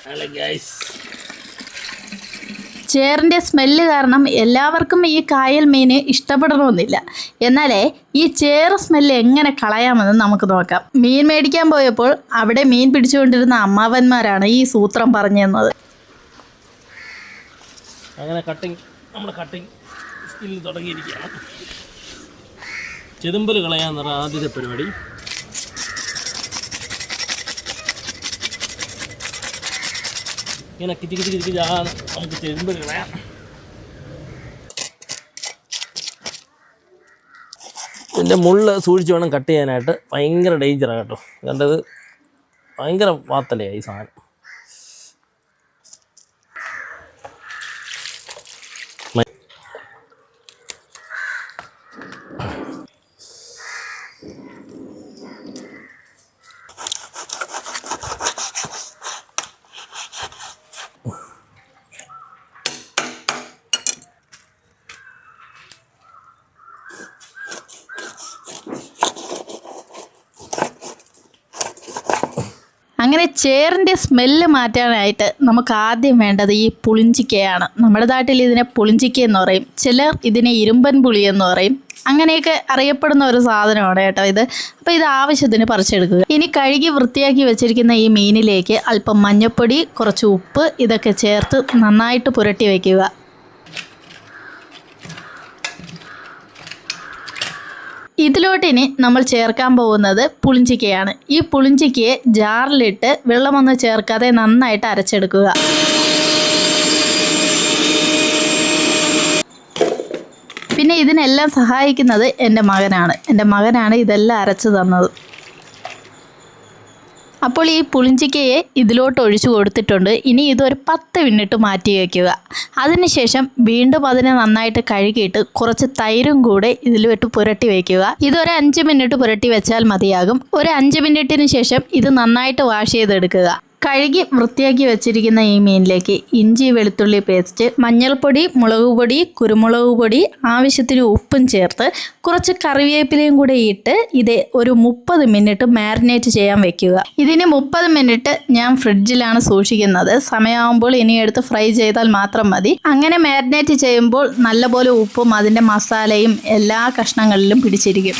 Hello guys, ചേറിൻ്റെ smell കാരണം എല്ലാവർക്കും ഈ കായൽ മീൻ ഇഷ്ടപ്പെടണമെന്നില്ല. എന്നാലേ ഈ ചേറ് സ്മെല്ല് എങ്ങനെ കളയാമെന്ന് നമുക്ക് നോക്കാം. മീൻ മേടിക്കാൻ പോയപ്പോൾ അവിടെ മീൻ പിടിച്ചുകൊണ്ടിരുന്ന അമ്മാവന്മാരാണ് ഈ സൂത്രം പറഞ്ഞു തന്നത്. അങ്ങനെ നമ്മൾ കട്ടിങ് സ്കില്ല് തുടങ്ങിയിരിക്കുകയാണ്. ചെതുമ്പൽ കളയാന്ന് പറഞ്ഞ ആദ്യത്തെ പരിപാടി. ഇങ്ങനെ കിറ്റി നമുക്ക് ചെതുമ്പൽ കളയാം. ഇതിൻ്റെ മുള്ള് സൂക്ഷിച്ച് വേണം കട്ട് ചെയ്യാനായിട്ട്. ഭയങ്കര ഡേഞ്ചറാണ് കേട്ടോ. കണ്ടത് ഭയങ്കര വാത്തലയാണ് ഈ സാധനം. അങ്ങനെ ചേറിൻ്റെ സ്മെല്ല് മാറ്റാനായിട്ട് നമുക്ക് ആദ്യം വേണ്ടത് ഈ പുളിഞ്ചിക്കയാണ്. നമ്മുടെ നാട്ടിൽ ഇതിനെ പുളിഞ്ചിക്ക എന്ന് പറയും, ചിലർ ഇതിനെ ഇരുമ്പൻ പുളി എന്ന് പറയും. അങ്ങനെയൊക്കെ അറിയപ്പെടുന്ന ഒരു സാധനമാണ് കേട്ടോ ഇത്. അപ്പോൾ ഇത് ആവശ്യത്തിന് പറിച്ചെടുക്കുക. ഇനി കഴുകി വൃത്തിയാക്കി വെച്ചിരിക്കുന്ന ഈ മീനിലേക്ക് അല്പം മഞ്ഞൾപ്പൊടി, കുറച്ച് ഉപ്പ് ഇതൊക്കെ ചേർത്ത് നന്നായിട്ട് പുരട്ടി വയ്ക്കുക. ഇതിലോട്ടിനി നമ്മൾ ചേർക്കാൻ പോകുന്നത് പുളിഞ്ചിക്കയാണ്. ഈ പുളിഞ്ചിക്കയെ ജാറിലിട്ട് വെള്ളമൊന്നും ചേർക്കാതെ നന്നായിട്ട് അരച്ചെടുക്കുക. പിന്നെ ഇതിനെല്ലാം സഹായിക്കുന്നത് എൻ്റെ മകനാണ് ഇതെല്ലാം അരച്ചു തന്നത്. അപ്പോൾ ഈ പുളിഞ്ചിക്കയെ ഇതിലോട്ട് ഒഴിച്ചു കൊടുത്തിട്ടുണ്ട്. ഇനി ഇതൊരു 10 മിനിറ്റ് മാറ്റി വയ്ക്കുക. അതിനുശേഷം വീണ്ടും അതിനെ നന്നായിട്ട് കഴുകിയിട്ട് കുറച്ച് തൈരും കൂടെ ഇതിലോട്ട് പുരട്ടി വയ്ക്കുക. ഇതൊരു 5 മിനിറ്റ് പുരട്ടി വെച്ചാൽ മതിയാകും. ഒരു 5 മിനിറ്റിന് ശേഷം ഇത് നന്നായിട്ട് വാഷ് ചെയ്തെടുക്കുക. കഴുകി വൃത്തിയാക്കി വെച്ചിരിക്കുന്ന ഈ മീനിലേക്ക് ഇഞ്ചി വെളുത്തുള്ളി പേസ്റ്റ്, മഞ്ഞൾപ്പൊടി, മുളക് പൊടി, കുരുമുളക് പൊടി, ആവശ്യത്തിന് ഉപ്പും ചേർത്ത് കുറച്ച് കറിവേപ്പിലയും കൂടെ ഇട്ട് ഇത് ഒരു 30 മിനിറ്റ് മാരിനേറ്റ് ചെയ്യാൻ വെക്കുക. ഇതിന് 30 മിനിറ്റ് ഞാൻ ഫ്രിഡ്ജിലാണ് സൂക്ഷിക്കുന്നത്. സമയമാകുമ്പോൾ ഇനി എടുത്ത് ഫ്രൈ ചെയ്താൽ മാത്രം മതി. അങ്ങനെ മാരിനേറ്റ് ചെയ്യുമ്പോൾ നല്ലപോലെ ഉപ്പും അതിൻ്റെ മസാലയും എല്ലാ കഷ്ണങ്ങളിലും പിടിച്ചിരിക്കും.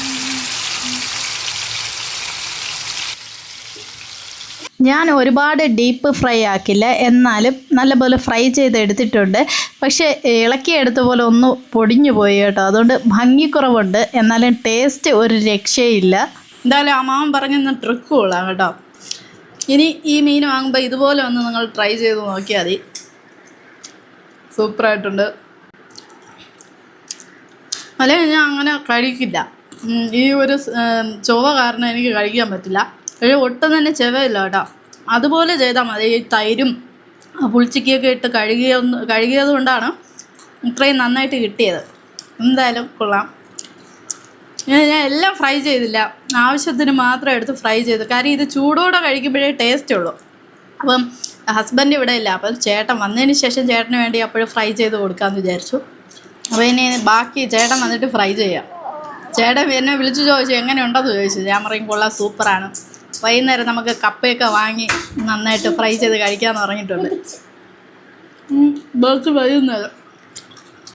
ഞാൻ ഒരുപാട് ഡീപ്പ് ഫ്രൈ ആക്കില്ല, എന്നാലും നല്ലപോലെ ഫ്രൈ ചെയ്തെടുത്തിട്ടുണ്ട്. പക്ഷേ ഇളക്കിയെടുത്ത പോലെ ഒന്ന് പൊടിഞ്ഞു പോയി കേട്ടോ. അതുകൊണ്ട് ഭംഗിക്കുറവുണ്ട്, എന്നാലും ടേസ്റ്റ് ഒരു രക്ഷയില്ല. എന്തായാലും അമ്മാവൻ പറഞ്ഞ ട്രിക്ക് കൊള്ളാം കേട്ടോ. ഇനി ഈ മീൻ വാങ്ങുമ്പോൾ ഇതുപോലെ ഒന്ന് നിങ്ങൾ ട്രൈ ചെയ്ത് നോക്കിയാൽ മതി. സൂപ്പറായിട്ടുണ്ട്. അല്ലെങ്കിൽ ഞാൻ അങ്ങനെ കഴിക്കില്ല. ഈ ഒരു ചൊവ്വ കാരണം എനിക്ക് കഴിക്കാൻ പറ്റില്ല. പക്ഷേ ഒട്ടും തന്നെ ചെവയില്ല കേട്ടോ. അതുപോലെ ചെയ്താൽ മതി. ഈ തൈരും പുളിച്ചിക്കയൊക്കെ ഇട്ട് കഴുകിയത് കൊണ്ടാണ് ഇത്രയും നന്നായിട്ട് കിട്ടിയത്. എന്തായാലും കൊള്ളാം. ഞാൻ എല്ലാം ഫ്രൈ ചെയ്തില്ല, ആവശ്യത്തിന് മാത്രം എടുത്ത് ഫ്രൈ ചെയ്തു. കാര്യം ഇത് ചൂടോടെ കഴിക്കുമ്പോഴേ ടേസ്റ്റ് ഉള്ളൂ. അപ്പം ഹസ്ബൻഡ് ഇവിടെ ഇല്ല, അപ്പം ചേട്ടൻ വന്നതിന് ശേഷം ചേട്ടന് വേണ്ടി അപ്പോഴും ഫ്രൈ ചെയ്ത് കൊടുക്കാമെന്ന് വിചാരിച്ചു. അപ്പോൾ ഇനി ബാക്കി ചേട്ടൻ വന്നിട്ട് ഫ്രൈ ചെയ്യാം. ചേട്ടൻ എന്നെ വിളിച്ചു ചോദിച്ചു എങ്ങനെയുണ്ടെന്ന് ചോദിച്ചു. ഞാൻ പറയും കൊള്ളാം, സൂപ്പറാണ്. വൈകുന്നേരം നമുക്ക് കപ്പയൊക്കെ വാങ്ങി നന്നായിട്ട് ഫ്രൈ ചെയ്ത് കഴിക്കാമെന്ന് പറഞ്ഞിട്ടുണ്ട്. ബാക്കി വൈകുന്നേരം